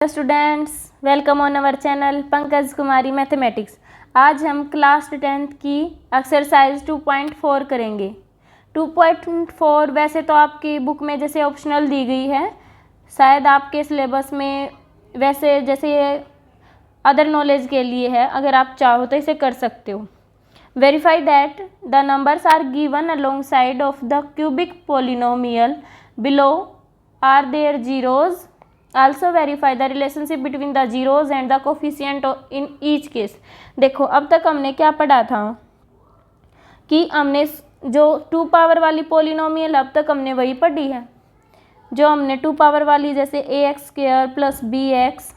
Students, welcome on our channel Pankaj Kumari mathematics. आज हम class 10th की एक्सरसाइज 2.4 करेंगे। 2.4 वैसे तो आपकी बुक में जैसे ऑप्शनल दी गई है, शायद आपके सिलेबस में वैसे जैसे ये अदर नॉलेज के लिए है, अगर आप चाहो तो इसे कर सकते हो। Verify that the numbers are given alongside of the cubic polynomial below are their zeros. Also verify the relationship between the zeros and the coefficient in each case। देखो, अब तक हमने क्या पढ़ा था कि हमने जो 2 पावर वाली पोलिनोमियल अब तक हमने वही पढ़ी है जो हमने 2 पावर वाली, जैसे ax² plus bx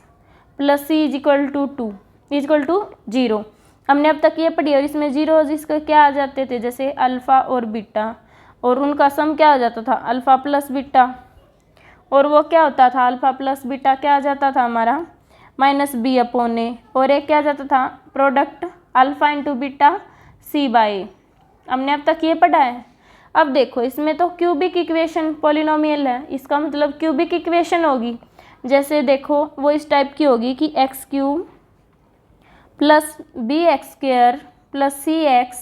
plus c is equal to 2 is equal to 0 हमने अब तक ये पढ़ी। और इसमें जीरोज इसके क्या आ जाते थे, जैसे अल्फ़ा और बीटा, और उनका सम क्या आ जाता था, अल्फ़ा प्लस बीटा। और वो क्या होता था, अल्फ़ा प्लस बीटा क्या आ जाता था हमारा -b/a। और एक क्या आ जाता था, product alpha into beta c/a। हमने अब तक ये पढ़ा है। अब देखो, इसमें तो क्यूबिक इक्वेशन पोलिनोमियल है, इसका मतलब क्यूबिक इक्वेशन होगी। जैसे देखो, वो इस टाइप की होगी कि x³ plus bx² plus cx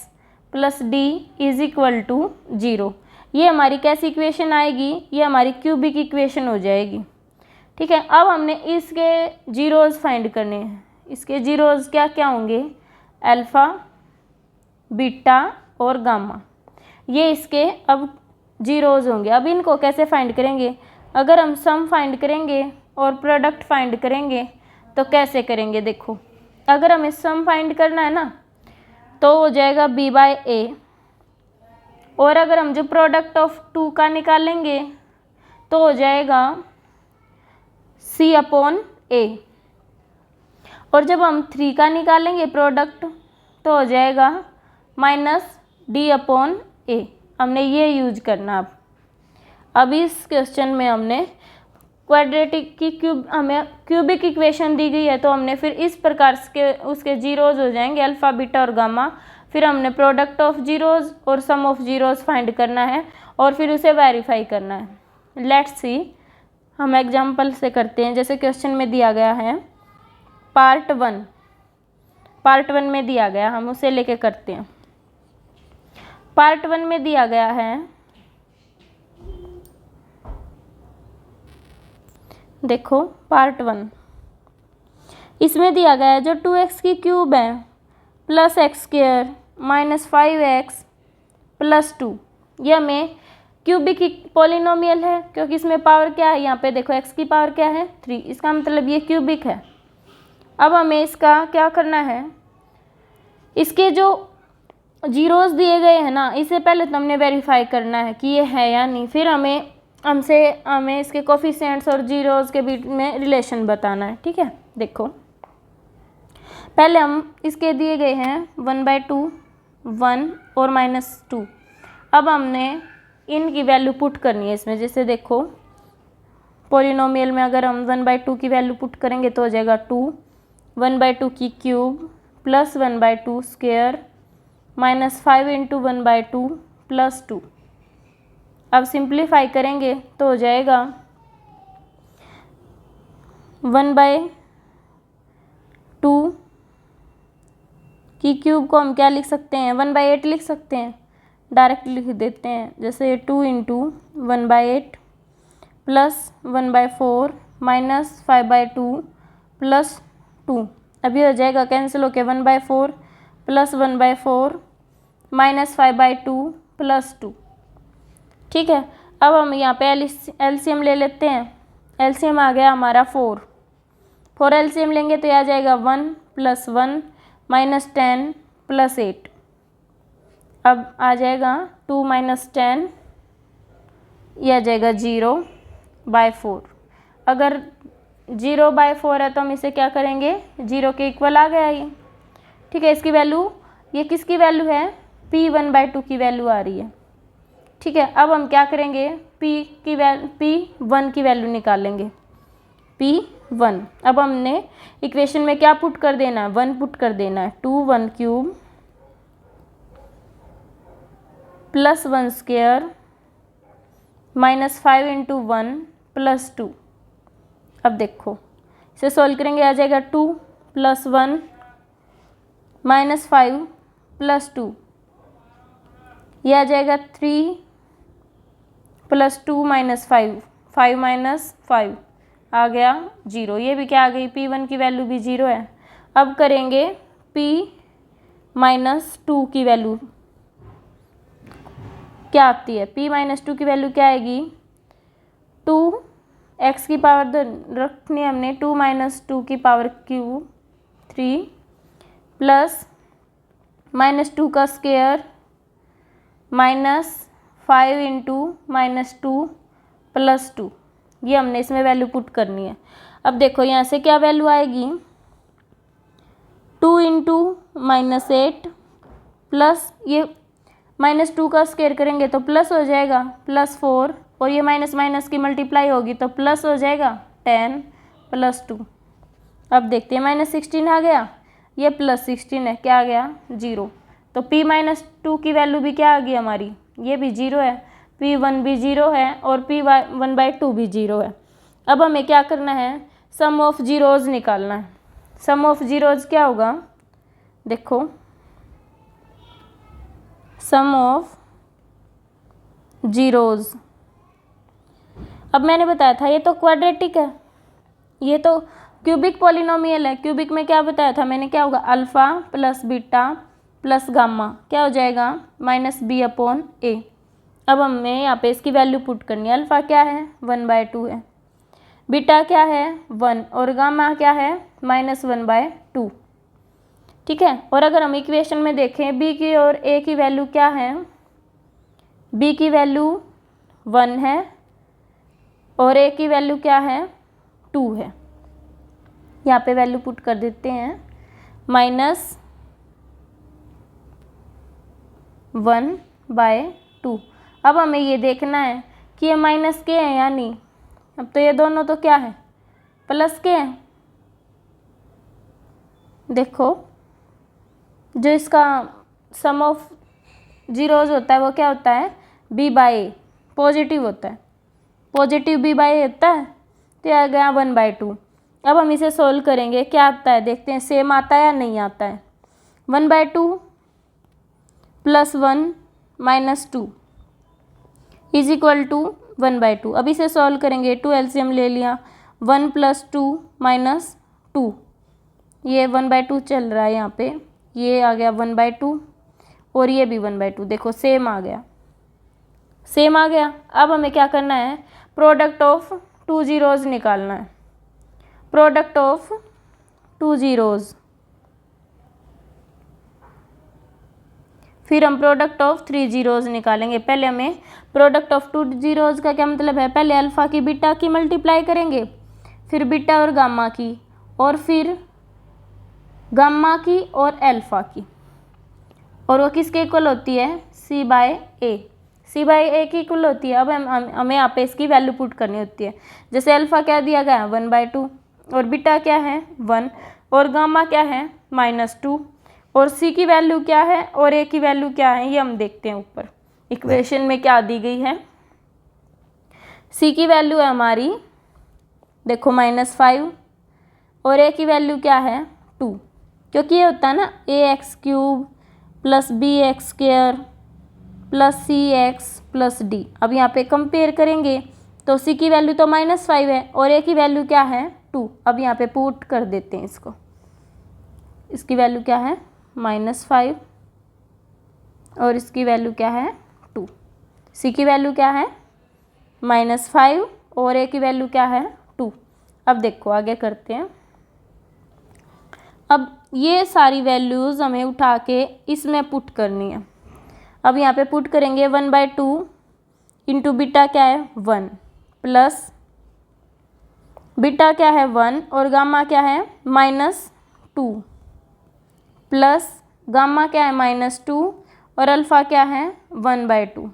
plus d is equal to 0। ये हमारी कैसी इक्वेशन आएगी, ये हमारी क्यूबिक इक्वेशन हो जाएगी। ठीक है, अब हमने इसके जीरोज फाइंड करने हैं। इसके जीरोज क्या क्या होंगे, अल्फ़ा, बीटा और गामा, ये इसके अब जीरोज होंगे। अब इनको कैसे फाइंड करेंगे, अगर हम सम फाइंड करेंगे और प्रोडक्ट फाइंड करेंगे तो कैसे करेंगे। देखो, अगर हमें सम फाइंड करना है ना, तो हो जाएगा b/a। और अगर हम जो प्रोडक्ट ऑफ 2 का निकालेंगे तो हो जाएगा c/a। और जब हम 3 का निकालेंगे प्रोडक्ट तो हो जाएगा -d/a। हमने ये यूज करना। अब इस क्वेश्चन में हमने क्वाड्रेटिक की हमें क्यूबिक इक्वेशन दी गई है, तो हमने फिर इस प्रकार के उसके जीरोज हो जाएंगे अल्फ़ा, बीटा और गामा। फिर हमने प्रोडक्ट ऑफ जीरोज और सम ऑफ जीरोज फाइंड करना है और फिर उसे वेरीफाई करना है। लेट्स सी, हम एग्जांपल से करते हैं। जैसे क्वेश्चन में दिया गया है पार्ट 1 में दिया गया, हम उसे लेके करते हैं। पार्ट 1 में दिया गया है, देखो पार्ट 1, इसमें दिया गया है जो 2x³ है plus x² minus 5x plus 2। ये हमें क्यूबिक पॉलिनोमियल है, क्योंकि इसमें पावर क्या है, यहाँ पे देखो x की पावर क्या है 3, इसका मतलब ये क्यूबिक है। अब हमें इसका क्या करना है, इसके जो जीरोज दिए गए हैं ना, इससे पहले तो हमने वेरीफाई करना है कि ये है या नहीं। फिर हमें इसके कोफिशिएंट्स और जीरोज के बीच में रिलेशन बताना है। ठीक है, देखो पहले हम इसके दिए गए हैं 1/2, 1 और -2। अब हमने इनकी वैल्यू पुट करनी है इसमें। जैसे देखो, पॉलिनोमियल में अगर हम 1/2 की वैल्यू पुट करेंगे तो हो जाएगा 2, 1/2 की cube plus 1/2 square minus 5 into 1/2 plus 2। अब सिंप्लीफाई करेंगे तो हो जाएगा 1/2 की क्यूब को हम क्या लिख सकते हैं, 1/8 लिख सकते हैं। डायरेक्ट लिख देते हैं, जैसे 2 इंटू 1/8 प्लस 1/4 माइनस 5/2 प्लस 2। अभी हो जाएगा कैंसिल होके 1/4 प्लस 1/4 माइनस 5/2 प्लस 2। ठीक है, अब हम यहाँ पे एलसीएम ले लेते हैं। एलसीएम आ गया हमारा 4 एलसीएम लेंगे तो यह आ जाएगा 1 + 1 -10 + 8। अब आ जाएगा 2 - 10, यह आ जाएगा 0/4। अगर 0/4 है तो हम इसे क्या करेंगे, 0 के इक्वल आ गया ये। ठीक है, इसकी वैल्यू, ये किसकी वैल्यू है, p1/2 की वैल्यू आ रही है। ठीक है, अब हम क्या करेंगे, p1 की वैल्यू निकालेंगे, p1। अब हमने इक्वेशन में क्या पुट कर देना है, 1 पुट कर देना है। 2 1³ plus 1 square minus 5 into 1 plus 2। अब देखो, इसे सोल्व करेंगे, आ जाएगा 2 + 1 - 5 + 2, ये आ जाएगा 3 + 2 - 5, 5 - 5 आ गया 0। ये भी क्या आ गई, P1 की वैल्यू भी 0 है। अब करेंगे P - 2 की वैल्यू क्या आती है। P - 2 की वैल्यू क्या आएगी, 2x की पावर रखनी है हमने, 2 - 2 की पावर क्यूब 3 प्लस -2 का स्क्वायर -5 × -2 + 2, ये हमने इसमें वैल्यू पुट करनी है। अब देखो यहाँ से क्या वैल्यू आएगी, 2 × -8 प्लस ये -2 का स्क्वायर करेंगे तो प्लस हो जाएगा +4, और ये माइनस माइनस की मल्टीप्लाई होगी तो प्लस हो जाएगा 10 + 2। अब देखते हैं -16 आ गया, ये +16 है, क्या आ गया 0। तो P - 2 की वैल्यू भी क्या आ गई हमारी, ये भी 0 है, P1 भी 0 है और P1/2 भी 0 है। अब हमें क्या करना है, सम ऑफ जीरोज़ निकालना है। सम ऑफ जीरोज़ क्या होगा, देखो सम ऑफ जीरोज़, अब मैंने बताया था ये तो क्वाड्रेटिक है, ये तो क्यूबिक पॉलिनोमियल है। क्यूबिक में क्या बताया था मैंने, क्या होगा, अल्फ़ा + बीटा + गामा, क्या हो जाएगा -b/a। अब हमें यहाँ पे इसकी वैल्यू पुट करनी है। अल्फ़ा क्या है, 1/2 है, बीटा क्या है 1, और गामा क्या है -1/2, ठीक है। और अगर हम इक्वेशन में देखें b की और a की वैल्यू क्या है, b की वैल्यू 1 है और a की वैल्यू क्या है 2 है। यहाँ पे वैल्यू पुट कर देते हैं, -1/2। अब हमें ये देखना है कि ये माइनस के हैं या नहीं। अब तो ये दोनों तो क्या है, प्लस के हैं। देखो जो इसका सम ऑफ जीरोज़ होता है वो क्या होता है, b/a, पॉजिटिव होता है, पॉजिटिव b/a होता है, तो यह आ गया 1/2। अब हम इसे सोल्व करेंगे, क्या आता है देखते हैं, सेम आता है या नहीं आता है। 1/2 + 1 - 2 = 1/2। अब इसे सॉल्व करेंगे, 2 एलसीएम ले लिया, 1 + 2 - 2, ये 1/2 चल रहा है यहाँ पे, ये आ गया 1/2 और ये भी 1/2, देखो सेम आ गया, सेम आ गया। अब हमें क्या करना है, प्रोडक्ट ऑफ 2 जीरोज़ निकालना है। प्रोडक्ट ऑफ 2 जीरोज़, फिर हम प्रोडक्ट ऑफ 3 जीरोज़ निकालेंगे। पहले हमें प्रोडक्ट ऑफ 2 जीरोज़ का क्या मतलब है, पहले अल्फ़ा की बीटा की मल्टीप्लाई करेंगे, फिर बीटा और गामा की, और फिर गामा की और अल्फ़ा की, और वो किसके इक्वल होती है, c/a, c/a की इक्वल होती है। अब हमें यहाँ पे इसकी वैल्यू पुट करनी होती है। जैसे अल्फ़ा क्या दिया गया है 1/2, और बीटा क्या है 1, और गामा क्या है -2, और c की वैल्यू क्या है और a की वैल्यू क्या है, ये हम देखते हैं ऊपर इक्वेशन में क्या दी गई है। c की वैल्यू है हमारी, देखो -5, और a की वैल्यू क्या है 2, क्योंकि ये होता है ना ax³ + bx² + cx + d। अब यहाँ पे कंपेयर करेंगे तो c की वैल्यू तो -5 है और a की वैल्यू क्या है 2। अब यहाँ पे पुट कर देते हैं इसको, इसकी वैल्यू क्या है -5 और इसकी वैल्यू क्या है 2। c की वैल्यू क्या है -5 और a की वैल्यू क्या है 2। अब देखो आगे करते हैं। अब ये सारी वैल्यूज़ हमें उठा के इसमें पुट करनी है। अब यहाँ पे पुट करेंगे 1/2 इंटू बीटा क्या है 1, प्लस बीटा क्या है 1 और गामा क्या है -2, प्लस गामा क्या है -2 और अल्फ़ा क्या है 1/2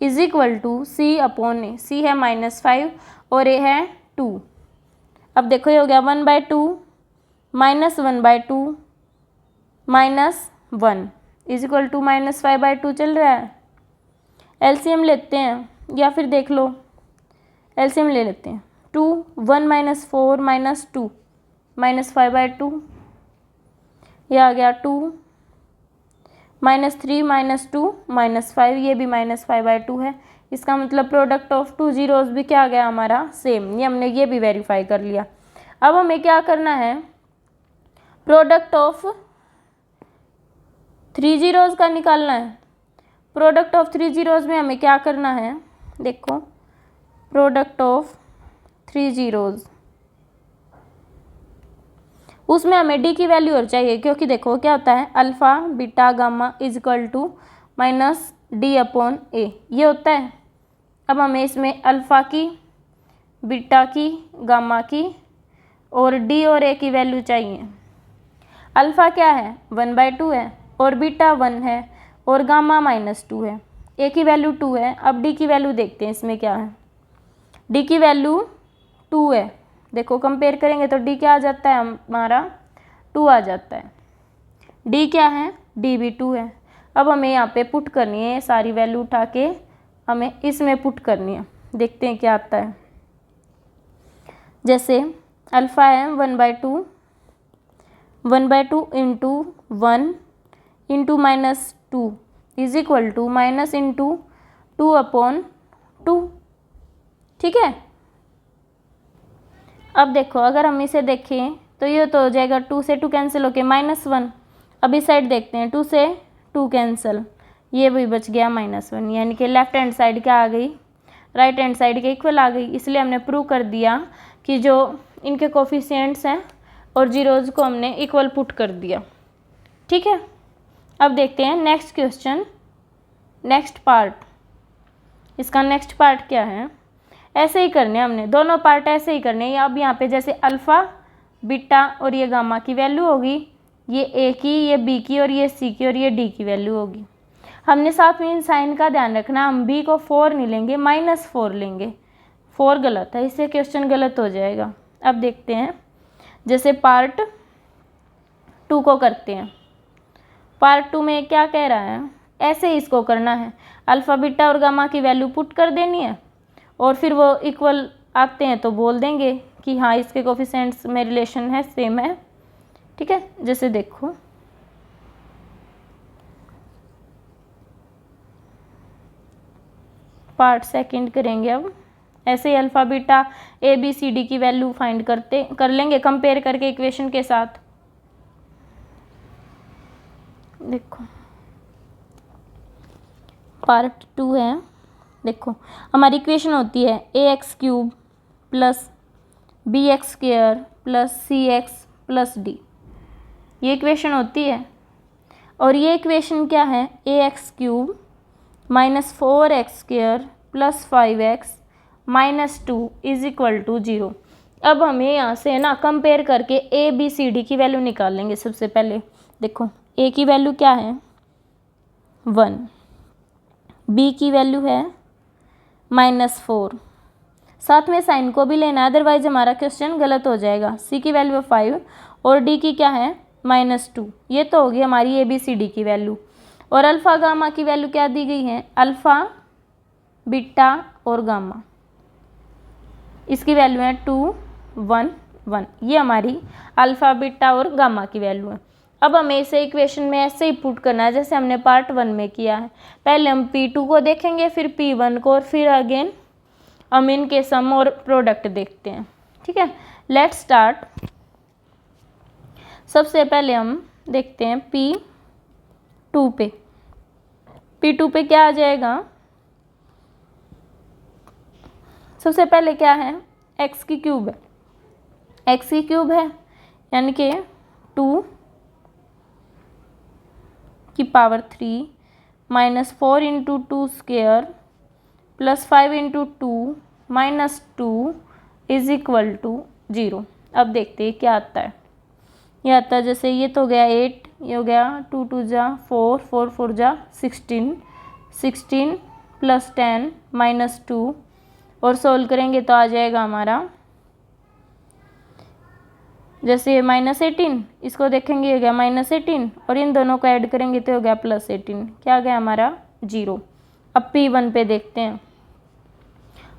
= c/a। c है -5 और a है 2। अब देखो ये हो गया 1/2 -1/2 -1 = -5/2 चल रहा है। एलसीएम लेते हैं या फिर देख लो, एलसीएम ले लेते हैं। 2, 1 माइनस 4 माइनस 2 -5/2, ये आ गया 2 -3 -2 -5, ये भी -5/2 है। इसका मतलब प्रोडक्ट ऑफ टू जीरोज़ भी क्या आ गया हमारा, सेम। ये हमने ये भी वेरीफाई कर लिया। अब हमें क्या करना है, प्रोडक्ट ऑफ थ्री जीरोज़ का निकालना है। प्रोडक्ट ऑफ थ्री जीरोज़ में हमें क्या करना है, देखो प्रोडक्ट ऑफ थ्री जीरोज़, उसमें हमें डी की वैल्यू और चाहिए, क्योंकि देखो क्या होता है, alpha beta gamma is equal to minus d upon a, ये होता है। अब हमें इसमें अल्फ़ा की, बीटा की, गामा की और डी और ए की वैल्यू चाहिए। अल्फ़ा क्या है, 1/2 है, और बीटा 1 है, और गामा -2 है। ए की वैल्यू 2 है। अब डी की वैल्यू देखते हैं इसमें क्या है। डी की वैल्यू 2 है। देखो कंपेयर करेंगे तो डी क्या आ जाता है हमारा, 2 आ जाता है। डी क्या है, डी भी 2 है। अब हमें यहाँ पे पुट करनी है, सारी वैल्यू उठा के हमें इसमें पुट करनी है। देखते हैं क्या आता है। जैसे अल्फ़ा है 1/2, 1/2 into 1 into -2 is equal to minus into 2/2, ठीक है। अब देखो अगर हम इसे देखें तो ये तो हो जाएगा 2 से 2 कैंसिल होके -1। अब इस साइड देखते हैं, 2 से 2 कैंसिल, ये भी बच गया -1, यानी कि लेफ्ट हैंड साइड क्या आ गई, राइट हैंड साइड के इक्वल आ गई। इसलिए हमने प्रूव कर दिया कि जो इनके कोफिशिएंट्स हैं और जीरोज़ को हमने इक्वल पुट कर दिया, ठीक है। अब देखते हैं नेक्स्ट क्वेश्चन, नेक्स्ट पार्ट। इसका नेक्स्ट पार्ट क्या है, ऐसे ही करने हमने दोनों पार्ट ऐसे ही करने। अब यहाँ पे जैसे अल्फ़ा बीटा और ये गामा की वैल्यू होगी, ये ए की, ये बी की, और ये सी की, और ये डी की वैल्यू होगी। हमने साथ में इन साइन का ध्यान रखना, हम बी को 4 नहीं लेंगे, -4 लेंगे। 4 गलत है, इससे क्वेश्चन गलत हो जाएगा। अब देखते हैं जैसे पार्ट 2 को करते हैं। पार्ट 2 में क्या कह रहा है, ऐसे ही इसको करना है। अल्फ़ा बीटा और गामा की वैल्यू पुट कर देनी है, और फिर वो इक्वल आते हैं तो बोल देंगे कि हाँ इसके कोफिशिएंट्स में रिलेशन है, सेम है, ठीक है। जैसे देखो पार्ट सेकंड करेंगे। अब ऐसे ही alpha beta a B C D की वैल्यू फाइंड कर लेंगे कंपेयर करके इक्वेशन के साथ। देखो पार्ट 2 है, देखो हमारी इक्वेशन होती है ax³ plus bx² plus cx plus d, ये इक्वेशन होती है। और ये इक्वेशन क्या है, ax³ minus 4x² plus 5x minus 2 is equal to 0। अब हमें यहाँ से ना कंपेयर करके ए बी सी डी की वैल्यू निकाल लेंगे। सबसे पहले देखो ए की वैल्यू क्या है 1, बी की वैल्यू है -4, साथ में साइन को भी लेना, अदरवाइज हमारा क्वेश्चन गलत हो जाएगा। सी की वैल्यू है 5 और डी की क्या है -2। ये तो होगी हमारी ए बी सी डी की वैल्यू। और अल्फ़ा गामा की वैल्यू क्या दी गई है, अल्फ़ा बीटा और गामा, इसकी वैल्यू है 2 1 1। ये हमारी अल्फ़ा बीटा और गामा की वैल्यू है। अब हमें इसे इक्वेशन में ऐसे ही पुट करना है जैसे हमने पार्ट 1 में किया है। पहले हम P2 को देखेंगे, फिर P1 को, और फिर अगेन हम इनके सम और प्रोडक्ट देखते हैं, ठीक है। Let's start. सबसे पहले हम देखते हैं P2 पे। P2 पे क्या आ जाएगा, सबसे पहले क्या है, x की क्यूब है, x की क्यूब है यानी कि 2 की power 3 minus 4 into 2 square plus 5 into 2 minus 2 is equal to 0। अब देखते हैं क्या आता है। ये आता है जैसे ये तो हो गया 8, ये हो गया 2 2 जा 4, 4 4 जा 16, 16 प्लस 10 माइनस 2, और सोल्व करेंगे तो आ जाएगा हमारा जैसे -18, इसको देखेंगे हो गया -18, और इन दोनों को ऐड करेंगे तो हो गया +18, क्या आ गया हमारा 0। अब P1 पे देखते हैं,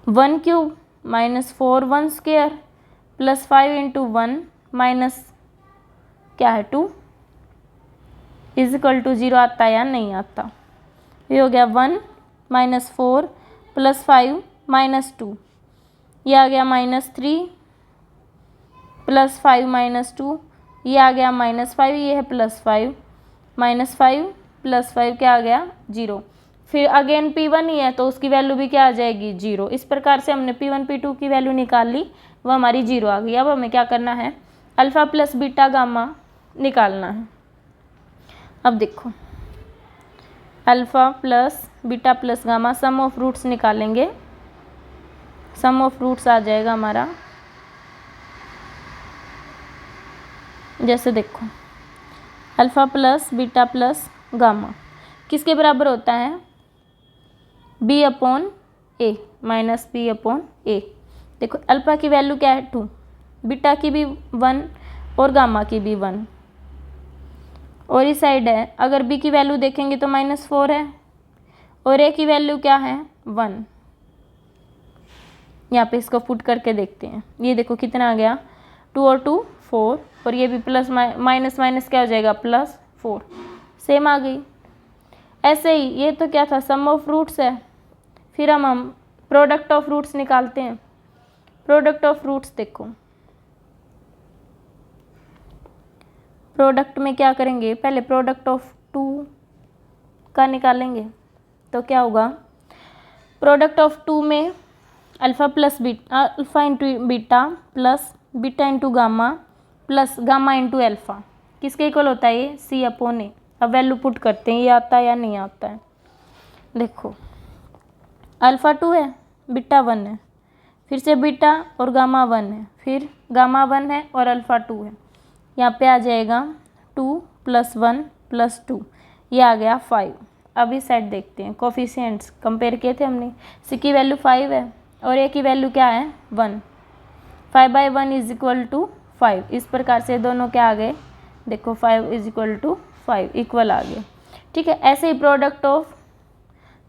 1 cube -4 1 square plus 5 into 1 minus क्या है 2 इज इक्वल टू 0 आता है या नहीं आता। ये हो गया 1 -4 प्लस 5 -2, ये आ गया -3 प्लस 5 -2, ये आ गया -5, ये है +5 -5 प्लस 5 क्या आ गया 0। फिर अगेन P1 ही है तो उसकी वैल्यू भी क्या आ जाएगी 0। इस प्रकार से हमने P1 P2 की वैल्यू निकाल ली, वो हमारी 0 आ गई। अब हमें क्या करना है, अल्फ़ा प्लस बीटा गामा निकालना है। अब देखो alpha plus beta plus gamma sum of roots निकालेंगे। सम ऑफ रूट्स आ जाएगा हमारा, जैसे देखो alpha plus beta plus gamma किसके बराबर होता है, B/A माइनस B/A। देखो अल्फ़ा की वैल्यू क्या है 2, बीटा की भी 1 और गामा की भी 1, और इस साइड है अगर B की वैल्यू देखेंगे तो -4 है और A की वैल्यू क्या है 1। यहाँ पे इसको पुट करके देखते हैं, ये देखो कितना आ गया 2 और 2 4, और ये भी प्लस माइनस माइनस क्या हो जाएगा +4, सेम आ गई। ऐसे ही ये तो क्या था सम ऑफ रूट्स है, फिर हम प्रोडक्ट ऑफ रूट्स निकालते हैं। प्रोडक्ट ऑफ रूट्स देखो, प्रोडक्ट में क्या करेंगे, पहले प्रोडक्ट ऑफ 2 का निकालेंगे तो क्या होगा, प्रोडक्ट ऑफ 2 में alpha plus beta, alpha into beta plus beta into gamma plus gamma into alpha किसके इक्वल होता है, ये C/A। अब वैल्यू पुट करते हैं, ये आता है या नहीं आता है। देखो अल्फ़ा 2 है, बीटा 1 है, फिर से बीटा और गामा 1 है, फिर गामा 1 है और अल्फ़ा 2 है। यहाँ पे आ जाएगा 2 + 1 + 2, ये आ गया 5। अब इस साइड देखते हैं, कोफिशिएंट्स कंपेयर किए थे हमने, C की वैल्यू 5 है और A की वैल्यू क्या है 1। 5/1 = 5। इस प्रकार से दोनों क्या आ गए, देखो 5 = 5 इक्वल आ गए। ठीक है, ऐसे ही प्रोडक्ट ऑफ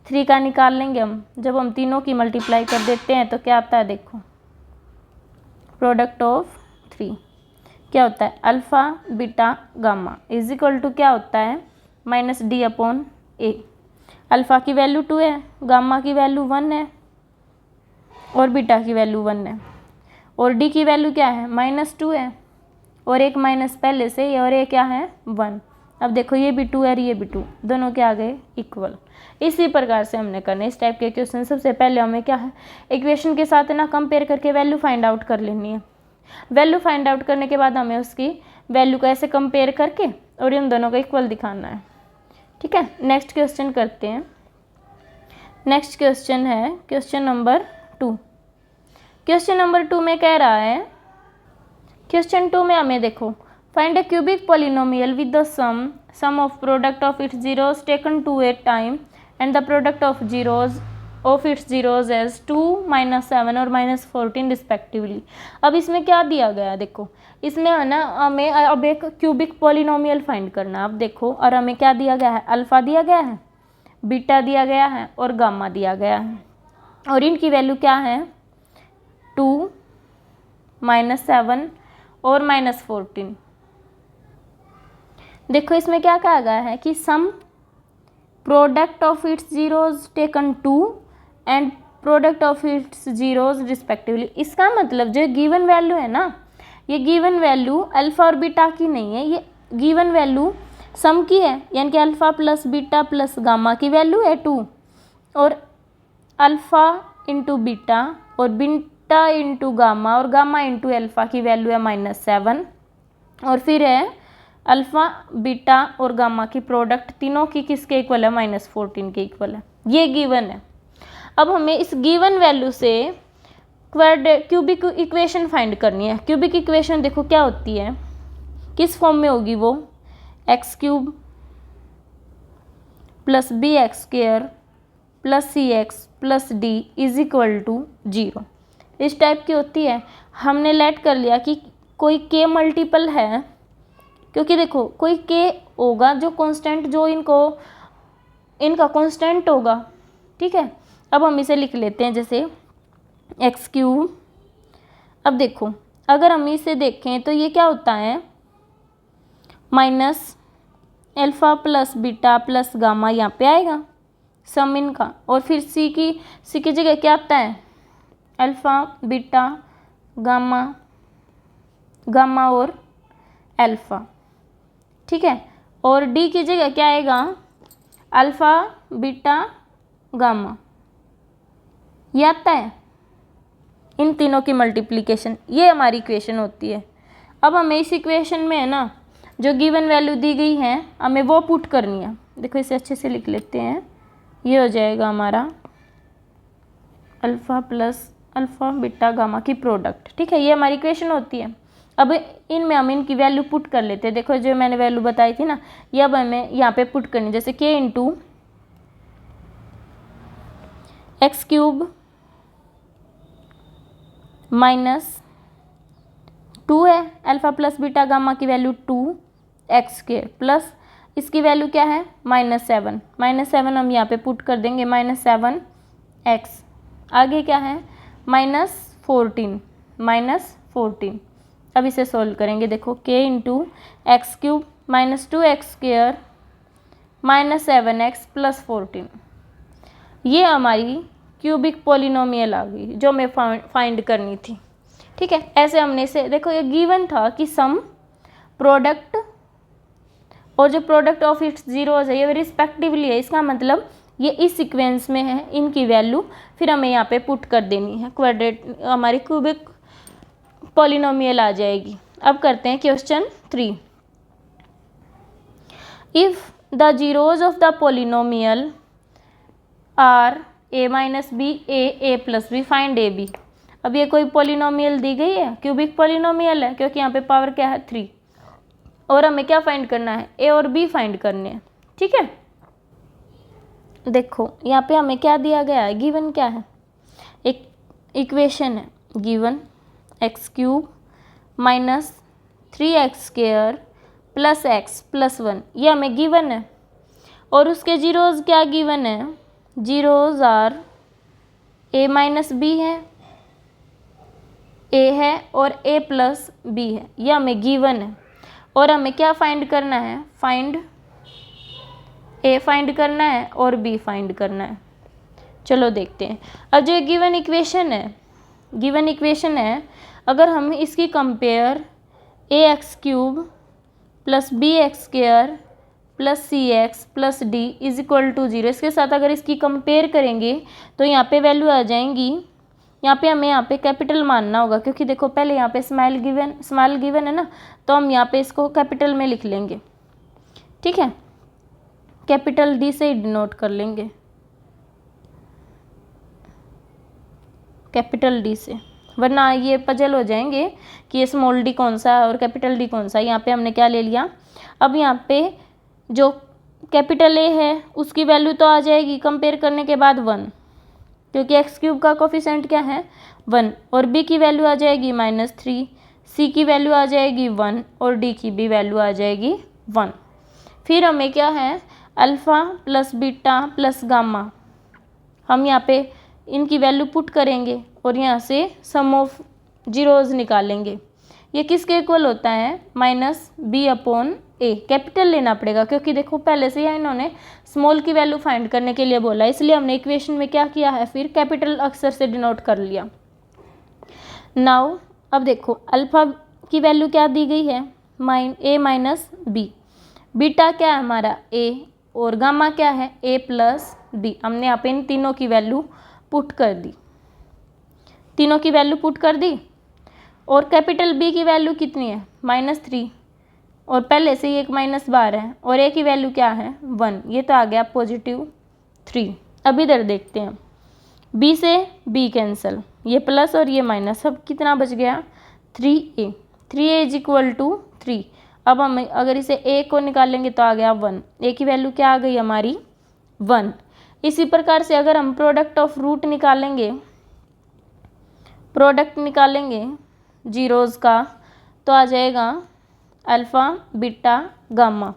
3 का निकाल लेंगे हम। जब हम तीनों की मल्टीप्लाई कर देते हैं तो क्या आता है, देखो प्रोडक्ट ऑफ 3 क्या होता है, अल्फ़ा बीटा गामा = क्या होता है -D/A। अल्फ़ा की वैल्यू 2 है, गामा की वैल्यू 1 है और बीटा की वैल्यू 1 है, और D की वैल्यू क्या है -2 है और एक माइनस पहले से, और ये क्या है 1। अब देखो ये भी 2 है और ये भी 2, दोनों क्या आ गए इक्वल। इसी प्रकार से हमने करने इस टाइप के क्वेश्चन। सबसे पहले हमें क्या है, इक्वेशन के साथ ना कंपेयर करके वैल्यू फाइंड आउट कर लेनी है। वैल्यू फाइंड आउट करने के बाद हमें उसकी वैल्यू को ऐसे कंपेयर करके और इन दोनों को इक्वल दिखाना है। ठीक है, नेक्स्ट क्वेश्चन करते हैं। नेक्स्ट क्वेश्चन है क्वेश्चन नंबर 2। क्वेश्चन नंबर 2 में कह रहा है, क्वेश्चन 2 में हमें देखो find a cubic polynomial with the sum of product of its zeros taken 2 at time and the product of zeros of its zeros as 2 -7 और -14 respectively. अब इसमें क्या दिया गया है, देखो इसमें है ना हमें अब एक क्यूबिक पॉलिनोमियल फाइंड करना है। अब देखो और हमें क्या दिया गया है, अल्फ़ा दिया गया है, बीटा दिया गया है और गामा दिया गया है, और इनकी वैल्यू क्या है 2 -7 और -14। देखो इसमें क्या कहा गया है कि sum product of its zeros taken 2 and product of its zeros respectively. इसका मतलब जो गिवन वैल्यू है ना, ये गिवन वैल्यू अल्फ़ा और बीटा की नहीं है, ये गिवन वैल्यू सम की है, यानी कि alpha plus beta plus gamma की वैल्यू है 2, और अल्फ़ा इंटू बीटा और बीटा इंटू गामा और गामा इंटू अल्फ़ा की वैल्यू है -7, और फिर है अल्फ़ा बीटा और गामा की प्रोडक्ट तीनों की किसके इक्वल है -14 के इक्वल है। ये गिवन है। अब हमें इस गिवन वैल्यू से क्यूबिक इक्वेशन फाइंड करनी है। क्यूबिक इक्वेशन देखो क्या होती है, किस फॉर्म में होगी वो, x³ + bx² + cx + d = 0। इस टाइप की होती है। हमने लेट कर लिया कि कोई k मल्टीपल है, क्योंकि देखो कोई k होगा जो कांस्टेंट, जो इनका कांस्टेंट होगा। ठीक है, अब हम इसे लिख लेते हैं, जैसे एक्स क्यूब। अब देखो अगर हम इसे देखें तो ये क्या होता है, minus alpha plus beta plus gamma यहाँ पे आएगा सम इनका, और फिर सी की जगह क्या आता है, अल्फ़ा बीटा गामा, गामा और अल्फ़ा, ठीक है। और डी की जगह क्या आएगा, अल्फ़ा बीटा गामा, ये आता है इन तीनों की मल्टीप्लिकेशन। ये हमारी इक्वेशन होती है। अब हमें इस इक्वेशन में है ना जो गिवन वैल्यू दी गई है हमें वो पुट करनी है। देखो इसे अच्छे से लिख लेते हैं, ये हो जाएगा हमारा alpha plus alpha beta gamma की प्रोडक्ट, ठीक है। ये हमारी इक्वेशन होती है। अब इनमें हम इनकी वैल्यू पुट कर लेते हैं। देखो जो मैंने वैल्यू बताई थी ना, ये अब हमें यहाँ पे पुट करनी, जैसे k into x cube minus 2 है, अल्फ़ा प्लस बीटा गामा की वैल्यू 2x² प्लस इसकी वैल्यू क्या है -7, -7 हम यहाँ पे पुट कर देंगे, -7x। आगे क्या है -14। अब इसे सोल्व करेंगे। देखो k into x cube minus 2x² -7x plus 14, ये हमारी क्यूबिक पॉलिनोमियल आ गई जो हमें फाइंड करनी थी, ठीक है। ऐसे हमने इसे, देखो ये गिवन था कि सम प्रोडक्ट और जो प्रोडक्ट ऑफ इट्स जीरोज है ये रिस्पेक्टिवली है, इसका मतलब ये इस सीक्वेंस में है, इनकी वैल्यू फिर हमें यहाँ पे पुट कर देनी है, क्वाड्रेट हमारी क्यूबिक पॉलिनोमियल आ जाएगी। अब करते हैं question 3। If the zeros of the polynomial are a minus B A plus B, find A B. अब ये कोई पॉलिनोमियल दी गई है, क्यूबिक पॉलिनोमियल है क्योंकि यहाँ पे पावर क्या है 3, और हमें क्या फाइंड करना है, ए और बी फाइंड करने हैं, ठीक है। देखो यहाँ पे हमें क्या दिया गया है, गिवन क्या है, एक इक्वेशन है given x cube minus 3x² plus x plus 1, ये हमें गिवन है। और उसके जीरोज क्या गिवन है, zeros are a minus B है, a है और a प्लस b है, ये हमें गिवन है। और हमें क्या फाइंड करना है, a फाइंड करना है और b फाइंड करना है। चलो देखते हैं। अब जो गिवन इक्वेशन है, अगर हम इसकी compare ax³ plus bx² plus cx plus d is equal to 0 इसके साथ अगर इसकी कंपेयर करेंगे तो यहाँ पे वैल्यू आ जाएंगी, यहाँ पे हमें यहाँ पे कैपिटल मानना होगा क्योंकि देखो पहले यहाँ पे स्मॉल गिवन है ना, तो हम यहाँ पे इसको कैपिटल में लिख लेंगे, ठीक है। कैपिटल D से डिनोट कर लेंगे, कैपिटल D से, वरना ये पजल हो जाएंगे कि ये स्मॉल d कौन सा है और कैपिटल D कौन सा है। यहाँ पे हमने क्या ले लिया, अब यहाँ पे जो कैपिटल A है उसकी वैल्यू तो आ जाएगी कंपेयर करने के बाद 1, क्योंकि x³ का कोफिशिएंट क्या है 1, और b की वैल्यू आ जाएगी -3, c की वैल्यू आ जाएगी 1 और d की भी वैल्यू आ जाएगी 1। फिर हमें क्या है, alpha plus beta plus gamma, हम यहाँ पे इनकी वैल्यू पुट करेंगे और यहाँ से सम ऑफ जीरोज निकालेंगे। ये किसके इक्वल होता है, -b/a। कैपिटल लेना पड़ेगा क्योंकि देखो पहले से ही इन्होंने स्मॉल की वैल्यू फाइंड करने के लिए बोला, इसलिए हमने इक्वेशन में क्या किया है, फिर कैपिटल अक्षर से डिनोट कर लिया। नाउ अब देखो अल्फ़ा की वैल्यू क्या दी गई है, a माइनस b, बीटा क्या है हमारा a और गामा क्या है a प्लस b। हमने यहाँ पे इन तीनों की वैल्यू पुट कर दी, तीनों की वैल्यू पुट कर दी। और कैपिटल B की वैल्यू कितनी है -3, और पहले से ही एक माइनस बार है, और A की वैल्यू क्या है 1, ये तो आ गया +3। अब इधर देखते हैं, B से B कैंसिल, ये प्लस और ये माइनस, अब कितना बच गया 3A इज इक्वल टू 3। अब हम अगर इसे A को निकालेंगे तो आ गया 1, A की वैल्यू क्या आ गई हमारी 1। इसी प्रकार से अगर हम प्रोडक्ट ऑफ रूट निकालेंगे जीरोज़ का तो आ जाएगा alpha beta gamma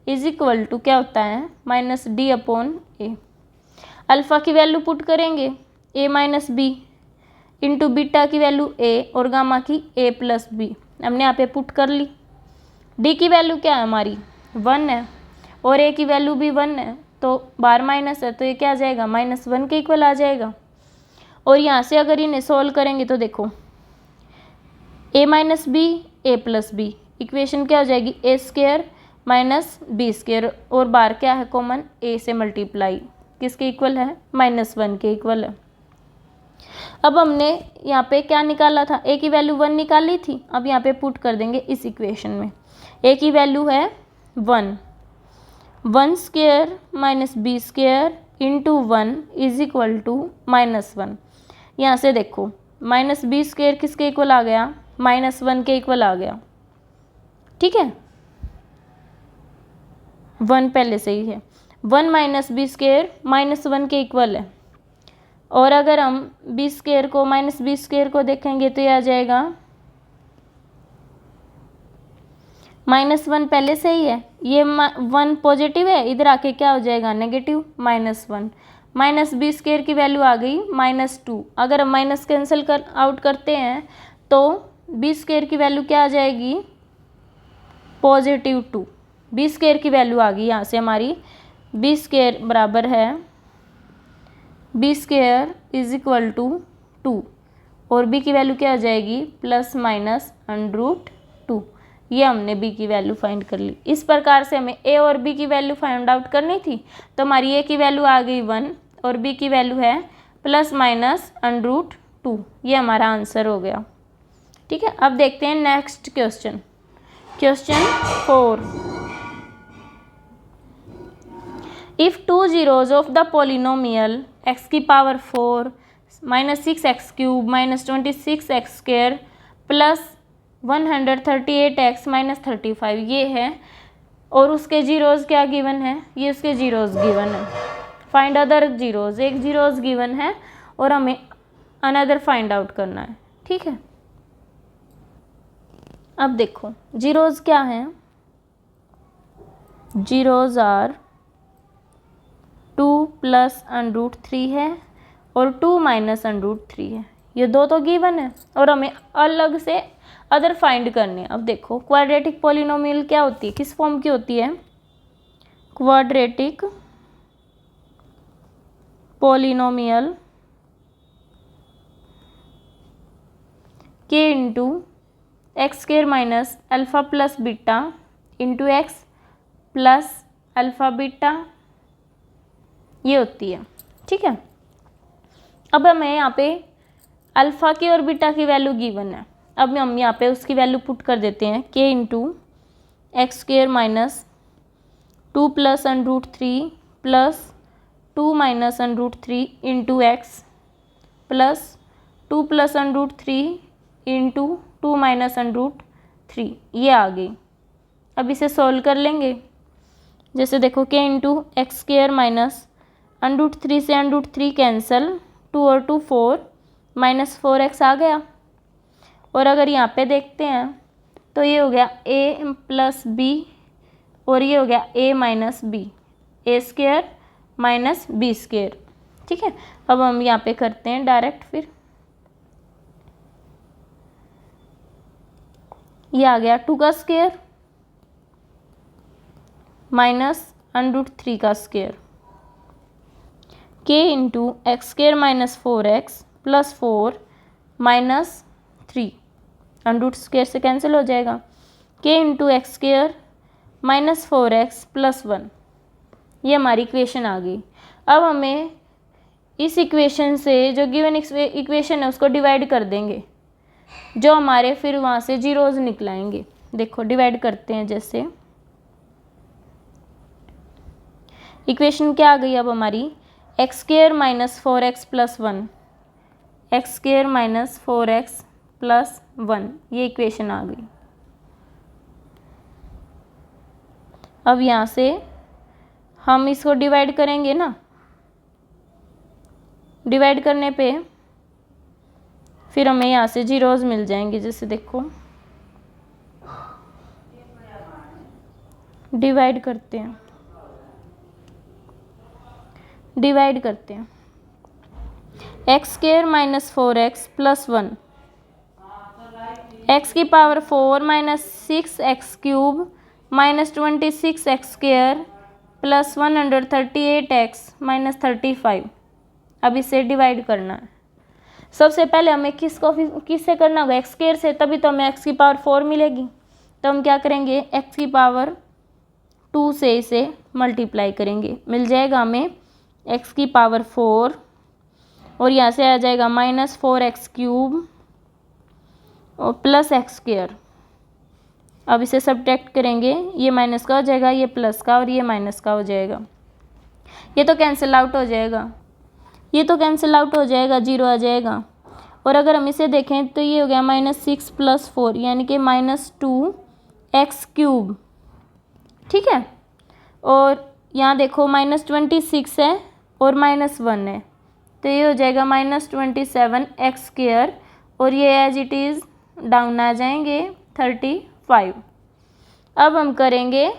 is equal to क्या होता है -d/a। अल्फ़ा की वैल्यू पुट करेंगे a minus B, into beta की वैल्यू ए और गामा की a प्लस बी, हमने यहाँ पे पुट कर ली। डी की वैल्यू क्या है हमारी 1 है और ए की वैल्यू भी 1 है, तो बार माइनस है तो ये क्या आ जाएगा -1 के इक्वल आ जाएगा। और यहाँ से अगर इन्हें सोल्व करेंगे तो देखो a minus B A plus B, equation क्या हो जाएगी A square minus B square, और बार क्या है कॉमन a से मल्टीप्लाई किसके इक्वल है -1 के इक्वल है। अब हमने यहाँ पे क्या निकाला था, a की वैल्यू 1 निकाली थी, अब यहाँ पे पुट कर देंगे इस इक्वेशन में। a की वैल्यू है 1 square minus B square into 1 is equal to -1। यहाँ से देखो माइनस बी स्क्वायर किसके इक्वल आ गया -1 के इक्वल आ गया, ठीक है। 1 पहले से ही है, 1 माइनस बी स्क्वायर -1 के इक्वल है। और अगर हम बी स्क्वायर को माइनस बी स्क्वायर को देखेंगे तो ये आ जाएगा -1 पहले से ही है, ये 1 पॉजिटिव है, इधर आके क्या हो जाएगा नेगेटिव -1, माइनस बी स्क्वायर की वैल्यू आ गई -2। अगर हम माइनस कैंसिल आउट करते हैं तो बी स्क्वायर की वैल्यू क्या आ जाएगी +2। बी स्क्वायर की वैल्यू आ गई यहाँ से हमारी, बी स्क्वायर बराबर है B square is equal to 2 और बी की वैल्यू क्या आ जाएगी ±√2। ये हमने बी की वैल्यू फाइंड कर ली। इस प्रकार से हमें ए और बी की वैल्यू फाइंड आउट करनी थी, तो हमारी ए की वैल्यू आ गई 1 और बी की वैल्यू है ±√2। ये हमारा आंसर हो गया, ठीक है। अब देखते हैं next question, question 4। If 2 zeros of the polynomial x की power 4 -6x³ -26x² plus 138x -35 ये है, और उसके जीरोज़ क्या गिवन है, ये उसके जीरोज़ गिवन है। फाइंड अदर जीरोज़, एक जीरोज़ गिवन है और हमें अनदर फाइंड आउट करना है, ठीक है। अब देखो जीरोज़ क्या हैं, जीरोज़ आर 2 + √3 है और 2 - √3 है, ये दो तो गिवन है और हमें अलग से अदर फाइंड करने हैं। अब देखो क्वाड्रेटिक पॉलिनोमियल क्या होती है, किस फॉर्म की होती है, quadratic polynomial k into x² minus alpha plus beta into x plus alpha beta, ये होती है, ठीक है। अब हमें यहाँ पे अल्फ़ा की और बीटा की वैल्यू गिवन है, अब हम यहाँ पे उसकी वैल्यू पुट कर देते हैं k into x² minus 2 + √3 plus 2 - √3 into x plus 2 + √3 into 2 - √3, ये आ गई। अब इसे सॉल्व कर लेंगे, जैसे देखो k इंटू x² माइनस √3 से √3 कैंसल, 2 और 2 4 -4x आ गया। और अगर यहाँ पे देखते हैं तो ये हो गया a प्लस बी और ये हो गया a minus B, a² minus b², ठीक है। अब हम यहाँ पे करते हैं डायरेक्ट, फिर ये आ गया 2 का स्क्वायर माइनस √3 का square, k into x² minus 4x plus 4 -3 √² से कैंसिल हो जाएगा, k into x² minus 4x plus 1, ये हमारी इक्वेशन आ गई। अब हमें इस इक्वेशन से जो गिवन इक्वेशन है उसको डिवाइड कर देंगे, जो हमारे फिर वहाँ से जीरोज़ निकलाएंगे। देखो डिवाइड करते हैं, जैसे इक्वेशन क्या आ गई अब हमारी x² minus 4x plus 1, x² minus 4x plus 1, ये इक्वेशन आ गई। अब यहाँ से हम इसको डिवाइड करेंगे ना, डिवाइड करने पे फिर हमें यहाँ से जीरोज़ मिल जाएंगे, जैसे देखो डिवाइड करते हैं, x square minus 4x plus 1, x की power 4 minus 6x cube minus 26x square plus 138x minus 35। अब इसे डिवाइड करना है। सबसे पहले हमें किससे करना होगा, एक्स स्क्वायर से, तभी तो हमें एक्स की पावर 4 मिलेगी। तो हम क्या करेंगे, एक्स की पावर 2 से इसे मल्टीप्लाई करेंगे, मिल जाएगा हमें एक्स की पावर 4 और यहाँ से आ जाएगा माइनस 4x क्यूब और प्लस एक्स स्क्वायर। अब इसे सब्ट्रैक्ट करेंगे, ये माइनस का हो जाएगा, ये प्लस का, और ये माइनस का हो जाएगा। ये तो कैंसिल आउट हो जाएगा, ये तो कैंसिल आउट हो जाएगा, 0 आ जाएगा। और अगर हम इसे देखें तो ये हो गया माइनस 6 प्लस 4 यानी कि माइनस 2x क्यूब, ठीक है। और यहाँ देखो माइनस 26 है और माइनस 1 है, तो ये हो जाएगा माइनस 27x स्क्वायर, और ये एज इट इज़ डाउन आ जाएंगे 35। अब हम करेंगे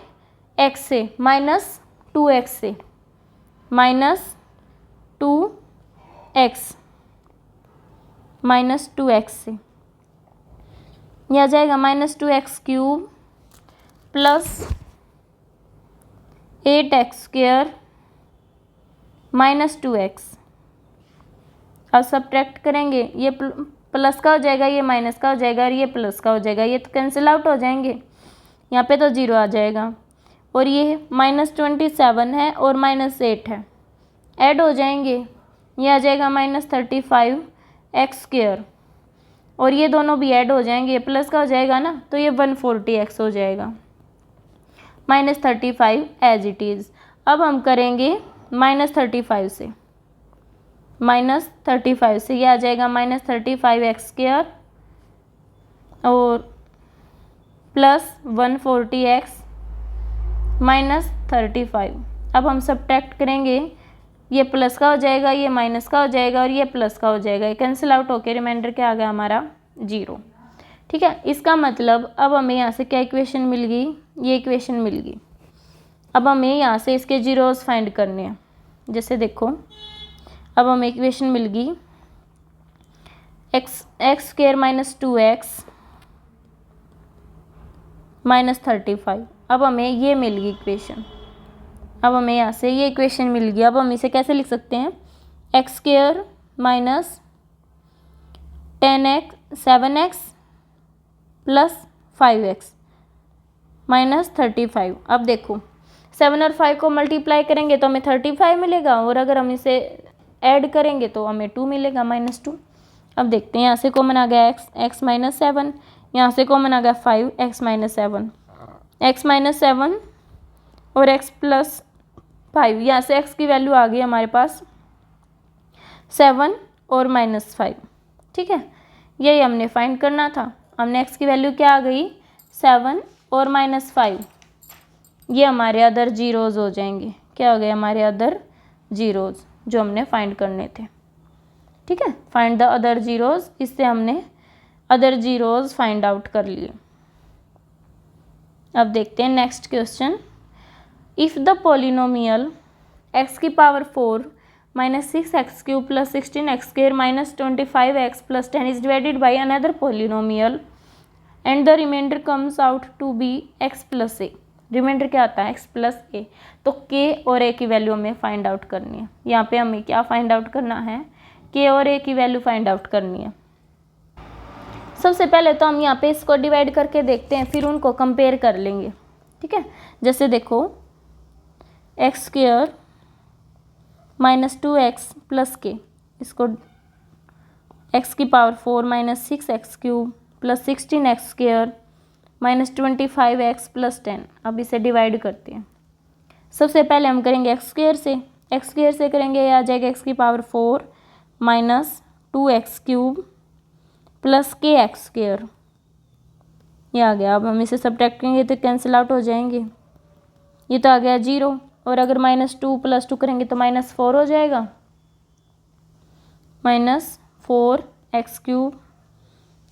x से, माइनस 2x से, माइनस 2x, माइनस 2x से, यह आ जाएगा minus 2x cube plus 8x square minus 2x। अब सब्ट्रैक्ट करेंगे, ये प्लस का हो जाएगा, ये माइनस का हो जाएगा, और ये प्लस का हो जाएगा, ये तो कैंसिल आउट हो जाएंगे, यहाँ पे तो 0 आ जाएगा। और ये माइनस 27 है और माइनस 8 है, ऐड हो जाएंगे, ये आ जाएगा माइनस 35x स्क्वायर, और ये दोनों भी ऐड हो जाएंगे, प्लस का हो जाएगा ना, तो ये 140x हो जाएगा, माइनस 35 एज इट इज़। अब हम करेंगे माइनस 35 से, माइनस 35 से, ये आ जाएगा माइनस 35x स्क्वायर और प्लस 140x माइनस 35। अब हम सब्ट्रैक्ट करेंगे, ये प्लस का हो जाएगा, ये माइनस का हो जाएगा, और ये प्लस का हो जाएगा, ये कैंसिल आउट होकर रिमाइंडर क्या आ गया हमारा 0, ठीक है। इसका मतलब अब हमें यहाँ से क्या इक्वेशन मिल गई, ये इक्वेशन मिल गई। अब हमें यहाँ से इसके जीरोस फाइंड करने हैं। जैसे देखो, अब हमें इक्वेशन मिल गई x square minus 2x minus 35। अब हमें ये मिल गई इक्वेशन, अब हमें यहाँ से ये इक्वेशन मिल गई। अब हम इसे कैसे लिख सकते हैं, x square minus 7x plus 5x minus 35। अब देखो 7 और 5 को मल्टीप्लाई करेंगे तो हमें 35 मिलेगा, और अगर हम इसे ऐड करेंगे तो हमें 2 मिलेगा, माइनस 2। अब देखते हैं, यहाँ से कॉमन आ गया x माइनस 7, यहाँ से कॉमन आ गया 5x माइनस 7, x माइनस 7 और x प्लस 5, यहाँ से x की वैल्यू आ गई हमारे पास 7 और माइनस 5, ठीक है। यही हमने फाइंड करना था। हमने x की वैल्यू क्या आ गई 7 और माइनस 5, ये हमारे अदर जीरोज़ हो जाएंगे। क्या हो गए हमारे अदर जीरोज़ जो हमने फाइंड करने थे, ठीक है। फाइंड द अदर जीरोज़, इससे हमने अदर जीरोज़ फाइंड आउट कर लिए। अब देखते हैं next question. If the polynomial x की power 4 minus 6x cube plus 16x square minus 25x plus 10 is divided by another polynomial and the remainder comes out to be x plus A. Remainder क्या आता है, x plus ए। तो k और a की value हमें find out करनी है। यहाँ पे हमें क्या फाइंड आउट करना है, k और a की वैल्यू फाइंड आउट करनी है। सबसे पहले तो हम यहाँ पे इसको डिवाइड करके देखते हैं, फिर उनको कंपेयर कर लेंगे, ठीक है। जैसे देखो x square minus 2x plus के, इसको x की power 4 minus 6x cube plus 16x square minus 25x plus 10। अब इसे डिवाइड करते हैं। सबसे पहले हम करेंगे एक्स स्क्वायर से करेंगे, यह आ जाएगा x की power 4 minus 2x cube plus के एक्स स्क्वायर, ये आ गया। अब हम इसे सब्ट्रैक्ट करेंगे तो कैंसिल आउट हो जाएंगे, ये तो आ गया 0, और अगर माइनस 2 प्लस 2 करेंगे तो माइनस 4 हो जाएगा, माइनस 4x क्यूब,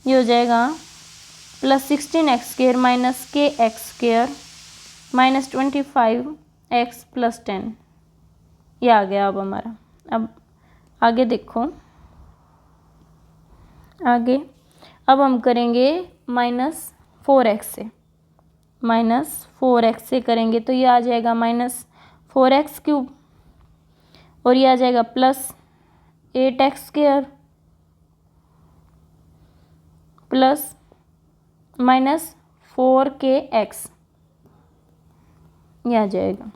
ये हो जाएगा प्लस 16x स्क्वायर माइनस के x square minus 25x plus 10, ये आ गया अब हमारा। अब आगे देखो, आगे अब हम करेंगे -4x से, -4x से करेंगे तो ये आ जाएगा -4x³ और ये आ जाएगा +8x² प्लस -4kx, ये आ जाएगा।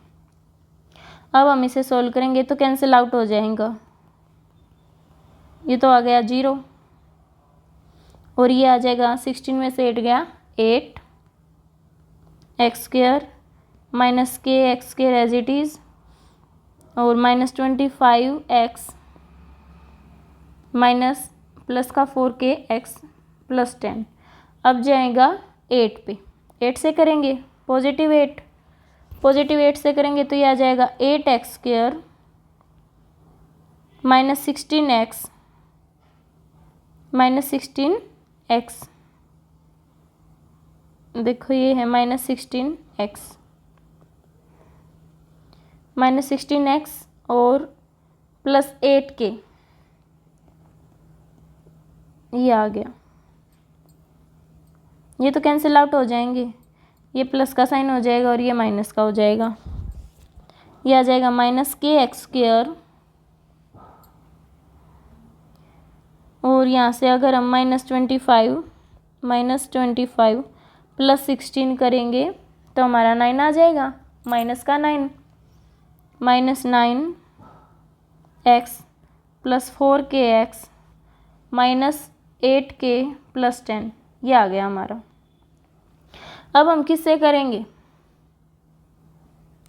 अब हम इसे सोल्व करेंगे तो कैंसिल आउट हो जाएगा, ये तो आ गया 0 और ये आ जाएगा 16 में से 8 गया 8 x² -kx² as it is और -25x माइनस प्लस का 4kx प्लस 10। अब जाएगा 8 पे, 8 से करेंगे +8 से करेंगे तो ये आ जाएगा 8x² -16x देखो ये है -16x और +8k, ये आ गया। ये तो कैंसिल आउट हो जाएंगे, ये प्लस का साइन हो जाएगा और ये माइनस का हो जाएगा, ये आ जाएगा -kx² और यहाँ से अगर हम -25 प्लस 16 करेंगे तो हमारा 9 आ जाएगा, माइनस का 9 -9x plus 4kx -8k plus 10, ये आ गया हमारा। अब हम किससे करेंगे,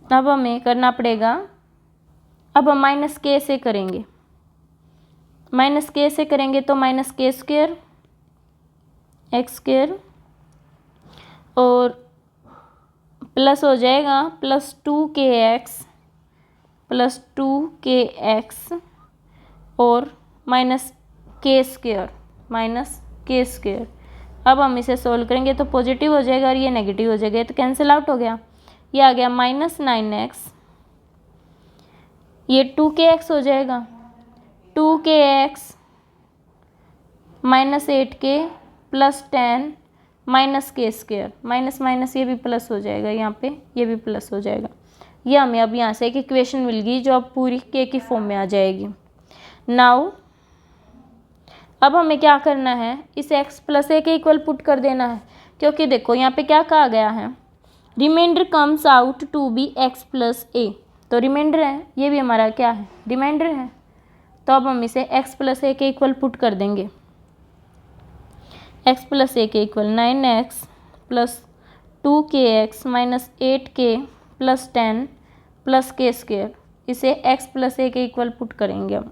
अब हमें करना पड़ेगा, अब हम -k से करेंगे, -k से करेंगे तो -k² x² और प्लस हो जाएगा +2kx और -k²। अब हम इसे सोल्व करेंगे तो पॉजिटिव हो जाएगा और ये नेगेटिव हो जाएगा, तो कैंसिल आउट हो गया, ये आ गया -9x, ये 2kx हो जाएगा, 2kx -8k plus 10 -k², minus minus ये भी प्लस हो जाएगा, यहाँ पे ये भी प्लस हो जाएगा। ये हमें अब यहाँ से एक इक्वेशन मिल गई जो अब पूरी k की फॉर्म में आ जाएगी। नाउ अब हमें क्या करना है, इसे x + a के इक्वल पुट कर देना है, क्योंकि देखो यहाँ पे क्या कहा गया है, remainder comes out to be x + a, तो रिमाइंडर है, ये भी हमारा क्या है, रिमाइंडर है। तो अब हम इसे x + a के इक्वल पुट कर देंगे, x + a के equal 9x plus 2kx -8k plus 10 plus k², इसे x + a के इक्वल पुट करेंगे हम,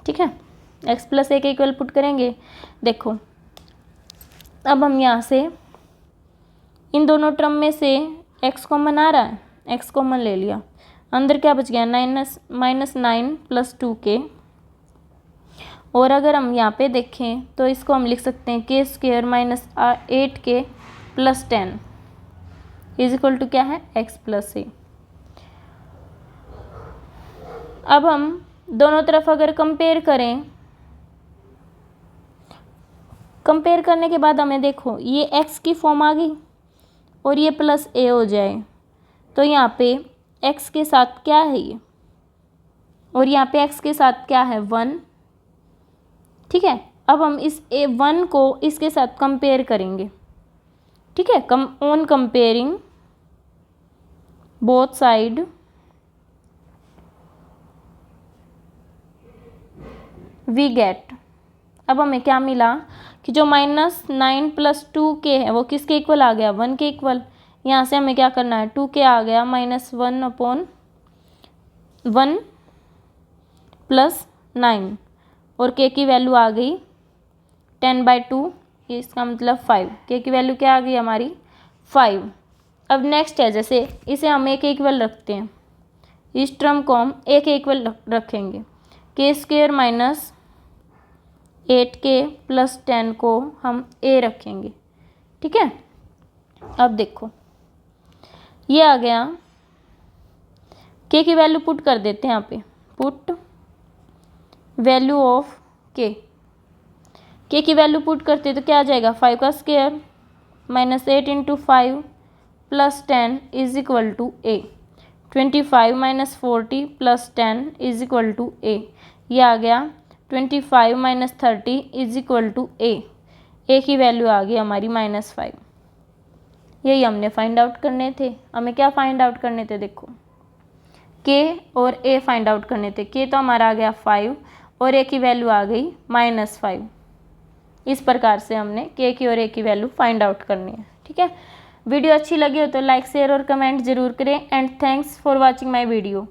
ठीक है, x + a के इक्वल पुट करेंगे। देखो अब हम यहाँ से इन दोनों टर्म में से x कॉमन आ रहा है, x कॉमन ले लिया, अंदर क्या बच गया -9 प्लस 2k, और अगर हम यहाँ पे देखें तो इसको हम लिख सकते हैं k² -8k plus 10 is equal to क्या है, x + a। अब हम दोनों तरफ अगर कंपेयर करें, कंपेयर करने के बाद हमें देखो ये x की फॉर्म आ गई और ये +a हो जाए, तो यहाँ पे x के साथ क्या है ये, और यहाँ पे x के साथ क्या है 1, ठीक है। अब हम इस a1 को इसके साथ कंपेयर करेंगे, ठीक है, on comparing both side we get, अब हमें क्या मिला कि जो -9 प्लस 2k है वो किसके इक्वल आ गया, 1 के इक्वल। यहाँ से हमें क्या करना है, 2k आ गया -1/1 प्लस 9 और k की वैल्यू आ गई 10/2, इसका मतलब 5, k की वैल्यू क्या आ गई हमारी 5। अब नेक्स्ट है, जैसे इसे हम a के इक्वल रखते हैं, इस टर्म को हम a के इक्वल रखेंगे, k² -8k प्लस 10 को हम a रखेंगे, ठीक है। अब देखो ये आ गया, k की वैल्यू पुट कर देते हैं यहाँ पे, पुट वैल्यू ऑफ k के की वैल्यू पुट करते तो क्या आ जाएगा 5 का square minus 8 into 5 plus 10 is equal to a. 25 minus 40 plus 10 is equal to a. ये आ गया 25 minus 30 is equal to a की वैल्यू आ गई हमारी -5। यही हमने फाइंड आउट करने थे। हमें क्या फाइंड आउट करने थे, देखो के और ए फाइंड आउट करने थे। के तो हमारा आ गया 5 और ए की वैल्यू आ गई -5। इस प्रकार से हमने के की और ए की वैल्यू फाइंड आउट करनी है। ठीक है, वीडियो अच्छी लगी हो तो लाइक शेयर और कमेंट जरूर करें and thanks for watching my video.